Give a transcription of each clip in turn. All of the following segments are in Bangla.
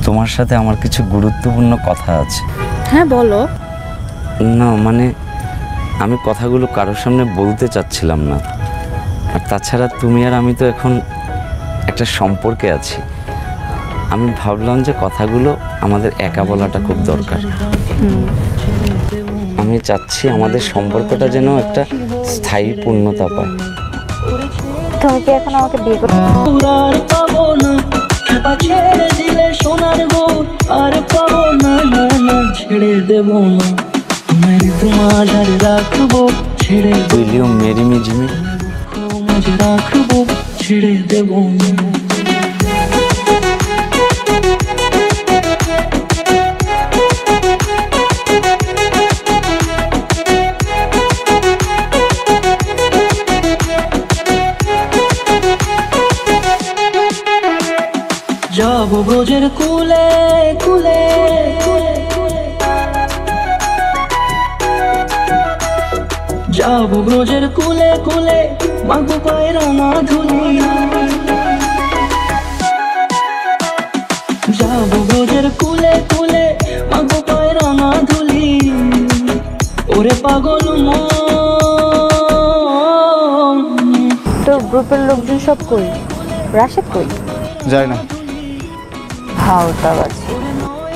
তোমার সাথে আমার কিছু গুরুত্বপূর্ণ কথা আছে। হ্যাঁ বলো। না মানে আমি কথাগুলো কারোর সামনে বলতে চাচ্ছিলাম না, আর তাছাড়া তুমি আর আমি তো এখন একটা সম্পর্কে আছি। আমি ভাবলাম যে কথাগুলো আমাদের একা বলাটা খুব দরকার। আমি চাচ্ছি আমাদের সম্পর্কটা যেন একটা স্থায়ী পূর্ণতা পায়। তুমি কি এখন আমাকে বিয়ে করতে? ছেড়ে দিলে সোনার গো আর পাবো না, না না ছেড়ে দেব না, তোমায় তোমার রাখবো, ছেড়ে দিলিও মেরি মিজিমি মাঝে রাখবো, ছেড়ে দেব না। যাব ব্রজের কুলে কুলে, যাব ব্রজের কুলে কুলে, মাগো পায়ের না ধুলি। যাব ব্রজের কুলে কুলে, মাগো পায়ের না ধুলি। ওরে পাগল মন। তো গ্রুপের লোকজন সব কই? রাশেদ কই? যাই না। How about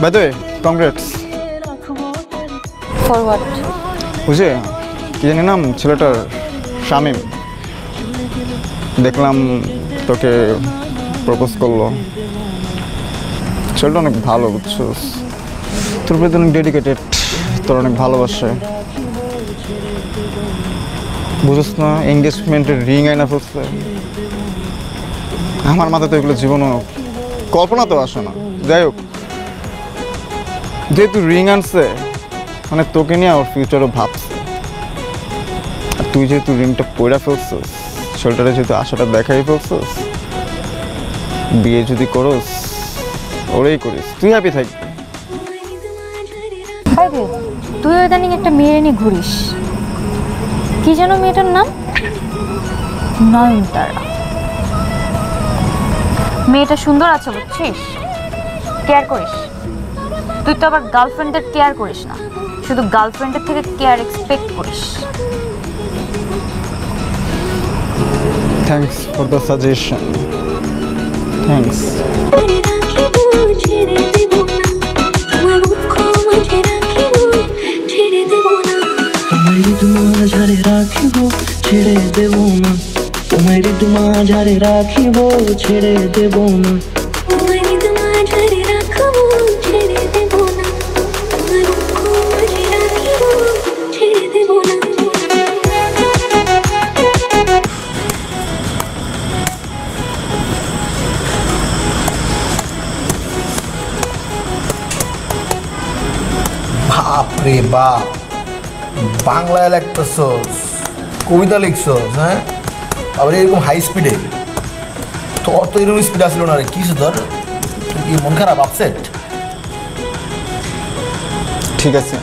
By the way, congrats. for what? বুঝে কি জানি নাম ছেলেটার? শামিম। দেখলাম তোকে প্রপোজ করলো। ছেলেটা অনেক ভালো, বুঝছিস? তোর প্রতি অনেক ডেডিকেটেড, তোর অনেক ভালোবাসে। বুঝিস না, এঙ্গেজমেন্টের রিং আইনা ফেলছে। আমার মাথায় তো এগুলো জীবনও কল্পনা তো আসে না। যাই হোক, যেহেতু রিং আনছে মানে তোকে নিয়ে ওর ফিউচারও ভাবছে, আর তুই যেহেতু রিংটা পয়রা ফেলছিস, ছেলেটারে যেহেতু আশাটা দেখাই ফেলছিস, বিয়ে যদি করস ওরেই করিস, তুই হ্যাপি থাকবি। তুই ইদানিং একটা মেয়ে নিয়ে ঘুরিস, কি যেন মেয়েটার নাম? নয়নতারা। মেয়েটা সুন্দর আছে বুঝছিস, কেয়ার করিস। তুই তো আবার গার্লফ্রেন্ডের কেয়ার করিস না, শুধু গার্লফ্রেন্ডের থেকে কেয়ার এক্সপেক্ট করিস। Thanks for the suggestion. Thanks. ছেড়ে দেব না, তোমায় হৃদ মাঝারে রাখিব, ছেড়ে দেব না, তোমায় হৃদ মাঝারে রাখবো, ছেড়ে দেব না, তোমায় দুঃখ মাঝে রাখিব, ছেড়ে দেব না। বাপ রে বাপ, বাংলায় লিখতেছস, কবিতা লিখছস, হ্যাঁ আবার এরকম হাই স্পিডে? তোর তো এরকম স্পিড আসলো না রে, কি তোর? তুই কি মন খারাপ, আপসেট? ঠিক আছে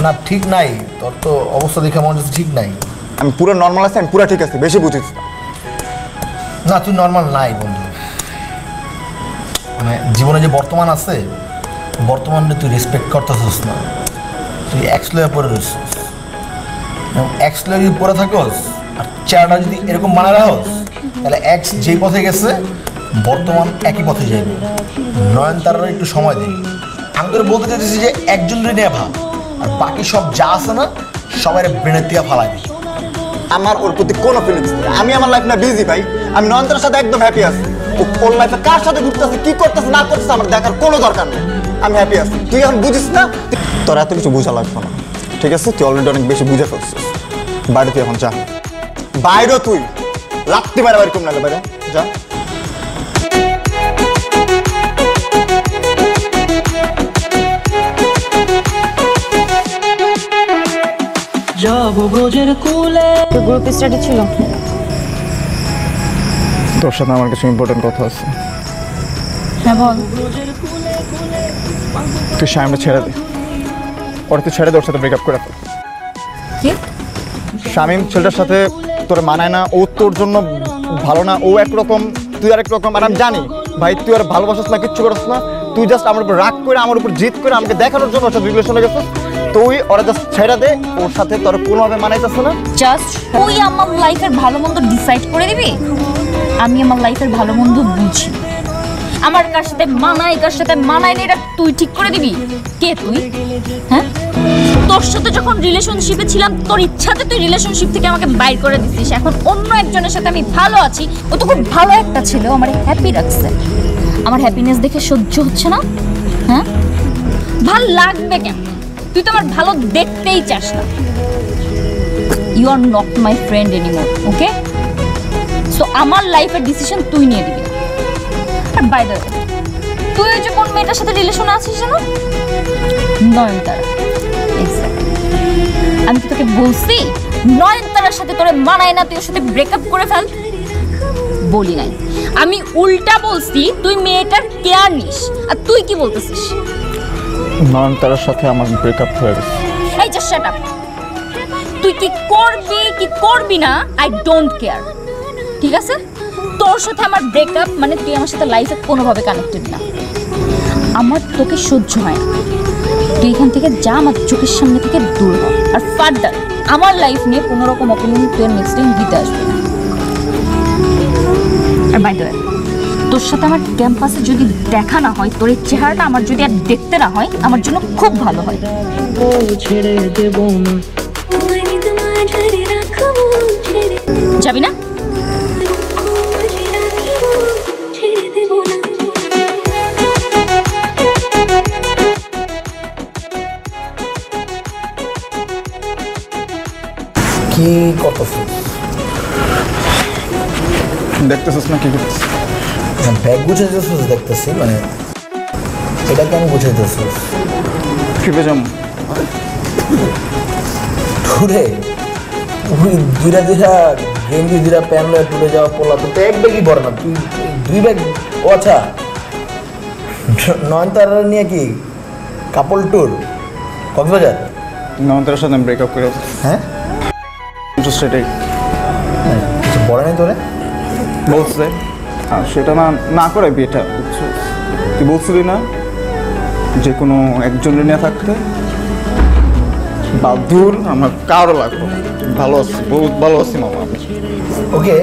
না ঠিক নাই, তোর তো অবস্থা দেখে মনে হচ্ছে ঠিক নাই। আমি পুরো নর্মাল আছি, আমি পুরো ঠিক আছে, বেশি বুঝিস না তুই নর্মাল নাই বন্ধু। মানে জীবনে যে বর্তমান আছে, বর্তমানে তুই রেসপেক্ট করতেছিস না, তুই এক্সপ্লোর পরে রয়েছিস। এক্সপ্লোর যদি পরে থাকস আর চেয়ারটা যদি এরকম বানায় রাখস, তাহলে এক্স যেই পথে গেছে বর্তমান একই পথে যাবে। নয়নতারার একটু সময় দিই। আমি তোর বলতে চাইছি যে একজন নিয়ে ভাব, আর বাকি সব যা আছে না সবাই ব্রেনের থেকে ফালাই দিই। আমার ওর প্রতি কোনো ফিলিংস নেই। আমি আমার লাইফ না বিজি ভাই, আমি নয়নতারার সাথে একদম হ্যাপি আছি। ওর লাইফে কার সাথে ঘুরতেছে, কি করতেছে না করতেছে আমার দেখার কোনো দরকার নেই। আমি হ্যাপি আছি। তুই এখন বুঝিস না, তোর এত কিছু বোঝা লাগবে না, ঠিক আছে? তুই অলরেডি অনেক বেশি বুঝে ফেলছিস। বাইরে তুই এখন যা, বাইরে তুই লাগতে পারে এরকম লাগে, বাইরে যা। যাব ব্রজের কুলে। গ্রুপ স্টাডি ছিল। তোর সাথে আমার কিছু ইম্পর্টেন্ট কথা আছে। হ্যাঁ বল। তুই শামিমটা ছেড়ে দে, ওর তুই ছেড়ে দে, ওর সাথে ব্রেকআপ করে ফেল। কি? শামিম ছেলেটার সাথে তোর মানায় না, ও তোর জন্য ভালো না, ও একরকম তুই আরেক রকম। আর আমি জানি ভাই তুই আর ভালোবাসিস না, কিচ্ছু করিস না, তুই জাস্ট আমার উপর রাগ করে আমার উপর জিদ করে আমাকে দেখানোর জন্য ওর সাথে রিলেশনে গেছিস। তুই ওরা জাস্ট ছেড়ে দে, ওর সাথে তোর কোনোভাবে মানাইতেছে না। জাস্ট তুই আমার লাইফের ভালো মন্দ ডিসাইড করে দিবি? আমি আমার লাইফের ভালো মন্দ বুঝি, আমার কার সাথে মানায় কার সাথে মানায় না এটা তুই ঠিক করে দিবি? কে তুই? হ্যাঁ, তোর সাথে যখন রিলেশনশিপে ছিলাম তোর ইচ্ছাতে তুই রিলেশনশিপ থেকে আমাকে বাইর করে দিছিস। এখন অন্য একজনের সাথে আমি ভালো আছি, ও তো খুব ভালো একটা ছিল, আমার হ্যাপি রাখছে। আমার হ্যাপিনেস দেখে সহ্য হচ্ছে না। হ্যাঁ, ভাল লাগবে কেন? তুই তো আমার ভালো দেখতেই চাস না। You are not my friend anymore, okay? So আমার লাইফের ডিসিশন তুই নিয়ে দিবি। আর বাই দ্য ওয়ে, তুই যে কোন মেয়েটার সাথে রিলেশনে আছিস জানো? নয়নতারা। এক্স্যাক্টলি। আমি কি তোকে বলছি নয়নতারার সাথে তোরে মানায় না, তুই ওর সাথে ব্রেকআপ করে ফেল? বলি নাই, আমি উল্টা বলছি তুই মেয়েটার কেয়ার নিস। আর তুই কি বলতেছিস? নয়নতারার সাথে আমার ব্রেকআপ হয়ে গেছে। এই জাস্ট শাট আপ। তুই কি করবি কি করবি না আই ডোন্ট কেয়ার, ঠিক আছে? তোর সাথে আমার ব্রেকআপ মানে তুই আমার সাথে লাইফে কোনোভাবে কানেক্টেড না। আমার তোকে সহ্য হয় না, তুই এখান থেকে যা, আমার চোখের সামনে থেকে দূর হ। আর ফার্দার আমার লাইফ নিয়ে কোনো রকম অপিনিয়ন তুই নেক্সট টাইম দিতে আসবি না। আর বাই দ্য ওয়ে, তোর সাথে আমার ক্যাম্পাসে যদি দেখা না হয়, তোর এই চেহারাটা আমার যদি আর দেখতে না হয়, আমার জন্য খুব ভালো হয়। ছেড়ে দেব না, তোমায় মাঝারে রাখবো, যাবি না? ছেড়ে দেব না। কি করতেছিস? দেখতেছিস না কি করছিস? ব্যাগ গুছাইতেছিস দেখতেছি, মানে এটা কেন গুছাইতেছিস? ট্রিপে যাম। টুরে? তুই দুইটা গেঞ্জি দুইটা প্যান্ট লয়ে টুরে যাওয়া পড়লা, তো এক ব্যাগই পড়ে না, তুই দুই ব্যাগ। ও আচ্ছা, নয়নতারা নিয়ে কি কাপল ট্যুর কক্সবাজার? নয়নতারার সাথে ব্রেকআপ করে গেছে। হ্যাঁ, সেটাই কিছু বলে নাই তোরে? বলছে, আর সেটা না করে বিয়েটা, বুঝছো? তুই বলছিলি না যে কোনো একজনের নিয়ে থাকতে? বাদুর আমার কারো লাগবে, ভালো আছি, বহুত ভালো আছি মামা আমি। ওকে,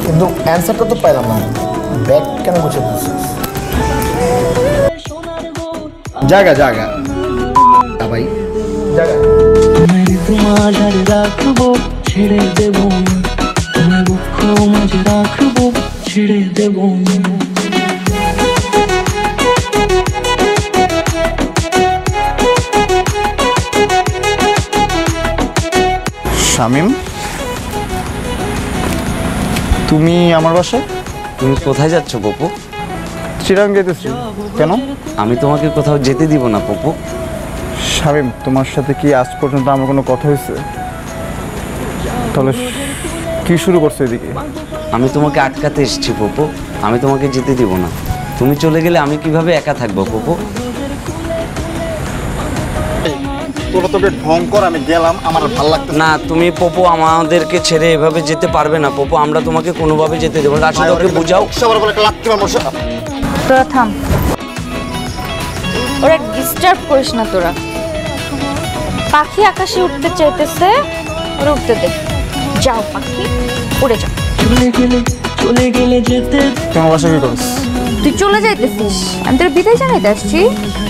কিন্তু অ্যান্সারটা তো পাইলাম না, ব্যাগ কেন গুছাইতেছিস? জায়গা ভাই জায়গা তোমায় মাঝারে রাখবো, ছেড়ে দেব না, তোমায় দুঃখ মাঝে রাখবো, ছেড়ে দেব না। শামিম, তুমি আমার বাসায়? তুমি কোথায় যাচ্ছ পপু? চিরাং যেতেছি। কেন? আমি তোমাকে কোথাও যেতে দিব না পপু। শামিম, তোমার সাথে কি আজ পর্যন্ত আমার কোনো কথা হয়েছে? তাহলে কি শুরু করছো এদিকে? আমি তোমাকে আটকাতে এসেছি পপু, আমি তোমাকে যেতে দিব না। তুমি চলে গেলে আমি কিভাবে একা থাকবো পপু? তোরা তোকে ঢং কর, আমি গেলাম, আমার ভালো লাগতো না তুমি পপু আমাদেরকে ছেড়ে এভাবে যেতে পারবে না পপু, আমরা তোমাকে কোনোভাবে যেতে দেবো না। আসলে ওকে বুঝাও। সবার বলে লাগতে পারবো। তোরা থাম, ওরা ডিস্টার্ব করিস না। তোরা পাখি আকাশে উঠতে চাইতেছে, ওরা উঠতে দে। যাও পাখি, উড়ে যাও। চলে গেলে যেতে। তোমার বাসায় কি করছ? তুই চলে যাইতেছিস, আমি তোর বিদায় জানাইতে আসছি।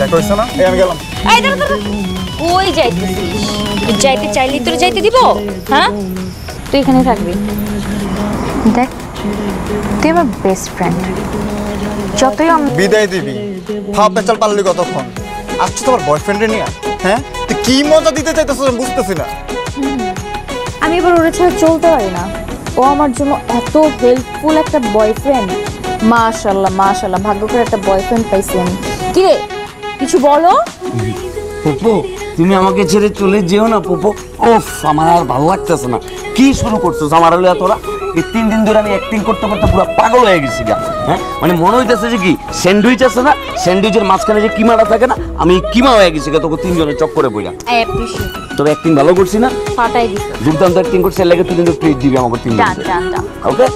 দেখা হয়েছে না? এই আমি গেলাম। এই দাঁড়া দাঁড়া, ওই যাইতেছিস? তুই যাইতে চাইলেই তোর যাইতে দিব? হ্যাঁ, তুই এখানে থাকবি। দেখ, তুই আমার বেস্ট ফ্রেন্ড, যতই বিদায় দিবি, ভাব পেঁচাল পারলি কতক্ষণ? আসছো তোমার বয়ফ্রেন্ডে নিয়ে? হ্যাঁ, তুই কি মজা দিতে চাইতেছো আমি বুঝতেছি না। আমি এবার ওরা ছাড়া চলতে পারি না। ও আমার জন্য এত হেল্পফুল একটা বয়ফ্রেন্ড, মাশাআল্লাহ মাশাআল্লাহ, ভাগ্য করে একটা বয়ফ্রেন্ড পাইছি আমি। কি রে, কিছু বলো? পপু তুমি আমাকে ছেড়ে চলে যেও না পপু। ওফ, আমার আর ভালো লাগতেছে না। কি শুরু করছিস আমার হলে তোরা? এই 3 দিন ধরে আমি অ্যাক্টিং করতে করতে পুরো পাগল হয়ে গেছি গা। হ্যাঁ, মানে মনে হইতেছে যে কি স্যান্ডউইচ আছে না, স্যান্ডউইচের মাঝখানে যে কিমাটা থাকে না, আমি কিমা হয়ে গেছি গা তোকে 3 জনের চক্করে বইলা। I appreciate. তবে অ্যাক্টিং ভালো করছি না? ফাটাই দিছ। দুর্দান্ত অ্যাক্টিং করছি, এর লাগে তুই কিন্তু ট্রিট দিবি আমাকে 3 ডান দিন। ডান ডান। ওকে,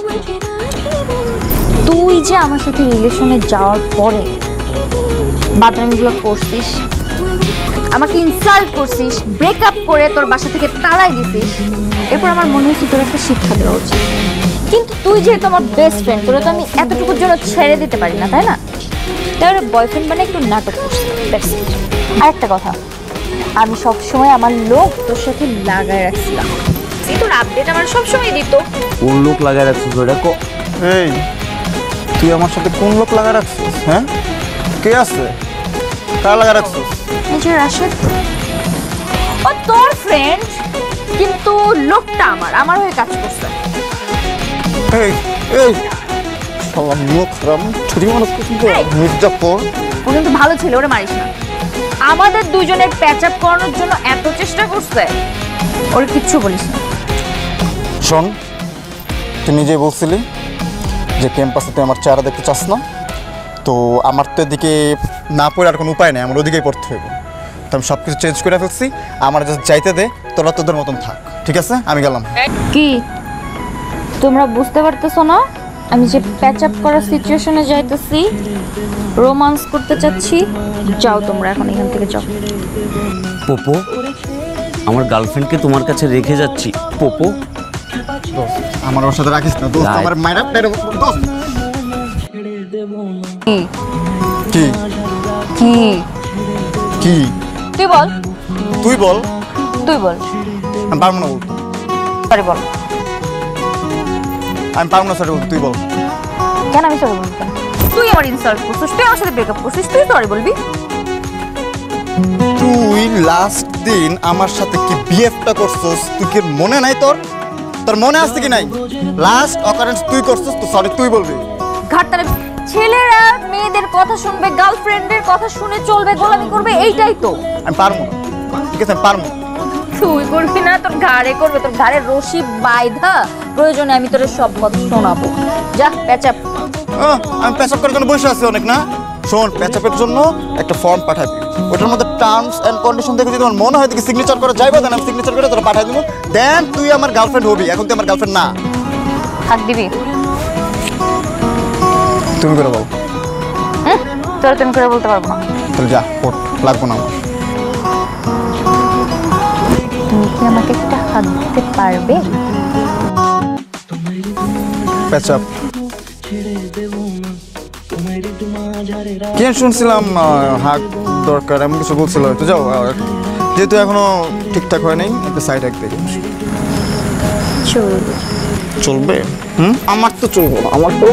তুই যে আমার সাথে রিলেশনে যাওয়ার পরে বাদামিগুলো করছিস, আমাকে ইনসাল্ট করছিস, ব্রেকআপ করে তোর বাসা থেকে তাড়াই দিছিস, এরপর আমার মনে হচ্ছে তোর একটা শিক্ষা দেওয়া উচিত। কিন্তু তুই যেহেতু আমার বেস্ট ফ্রেন্ড, তোরা তো আমি এতটুকুর জন্য ছেড়ে দিতে পারি না, তাই না? তাহলে বয়ফ্রেন্ড মানে একটু নাটক করছি। আর একটা কথা, আমি সবসময় আমার লোক তোর সাথে লাগায় রাখছিলাম, তোর আপডেট আমার সবসময় দিত। কোন লোক লাগায় রাখছিস ওটা এই তুই আমার সাথে কোন লোক লাগা রাখছিস? হ্যাঁ, কে আছে? কার লাগা রাখছিস? নিজের রাশেদ, ও তোর ফ্রেন্ড, কিন্তু লোকটা আমার হয়ে কাজ করছে। এই এই শালা মুখ খারাপ, ছুরি মানুষ মির্জাপুর। ও কিন্তু ভালো ছিল, ওরে মারিস না। আমাদের দুজনের প্যাচ আপ করানোর জন্য এত চেষ্টা করছে, ওর কিচ্ছু বলিস না। শোন, তুই নিজেই বলছিলি যে ক্যাম্পাসে তুই আমার চেহারা দেখতে চাস না, তো আমার তো এদিকে না পড়ে আর কোনো উপায় নেই, আমার ওদিকেই পড়তে হবে। তো আমি সব কিছু চেঞ্জ করে ফেলছি, আমার জাস্ট যাইতে দে, তোরা তোদের মতন থাক, ঠিক আছে? আমি গেলাম। কি তোমরা বুঝতে পারতেছো না আমি যে প্যাচ আপ করার সিচুয়েশনে যাইতেছি, রোমান্স করতে চাচ্ছি? যাও তোমরা এখন এখান থেকে যাও। পোপো, আমার গার্লফ্রেন্ডকে তোমার কাছে রেখে যাচ্ছি। পোপো, আমার ওর সাথে রাখিস না দোস্ত, আমার মায়েরা দোস্ত। কি কি কি কি তুই বল, তুই বল। তুই বল। আমি পারবো না বলতে, সরি বল। আমি পারবো না, সরি বলতে, তুই বল। কেন আমি সরি বলবো? তুই আমার ইনসাল্ট করছিস, তুই আমার সাথে ব্রেকআপ করছিস, তুই সরি বলবি? তুই লাস্ট দিন আমার সাথে কি বিহেভটা করছিস, তুই কি মনে নাই? তোর তোর মনে আছে কি নাই? লাস্ট অকারেন্স তুই করছিস, তো সরি তুই বলবি। ঘাটতালে ছেলেরা মেয়েদের কথা শুনবে, গার্লফ্রেন্ডের কথা শুনে চলবে, গোলামি করবে, এইটাই তো। আমি পারবো না, ঠিক আছে? আমি পারবো না। তুই করবি না, তোর ঘাড়ে করবে, তোর ঘাড়ে রশি বাইধা প্রয়োজনে আমি তোর সব কথা শোনাবো। যা প্যাচ আপ। আমি প্যাচ আপ করার জন্য বসে আছি অনেক না। শোন, প্যাচ আপের জন্য একটা ফর্ম পাঠাবি, ওটার মধ্যে টার্মস অ্যান্ড কন্ডিশন দেখে যদি তোমার মনে হয় দেখি সিগনেচার করা যাইবে, দেন আমি সিগনেচার করে তোরা পাঠাই দেবো, দেন তুই আমার গার্লফ্রেন্ড হবি। এখন তুই আমার গার্লফ্রেন্ড না। হাত দিবি? তুমি করে বল। তোরা তুমি করে বলতে পারবো না। তাহলে যা, ওঠ, লাগবো না আমার। তুমি কি আমাকে একটা হাত দিতে পারবে? Patch up. কি শুনছিলাম হাক দরকার, এমন কিছু বলছিল হয়তো। যাও, যেহেতু এখনো ঠিকঠাক হয় নাই, একটা সাইড এক দেখে চলবে। চলবে। আমার তো চলবো না, আমার তো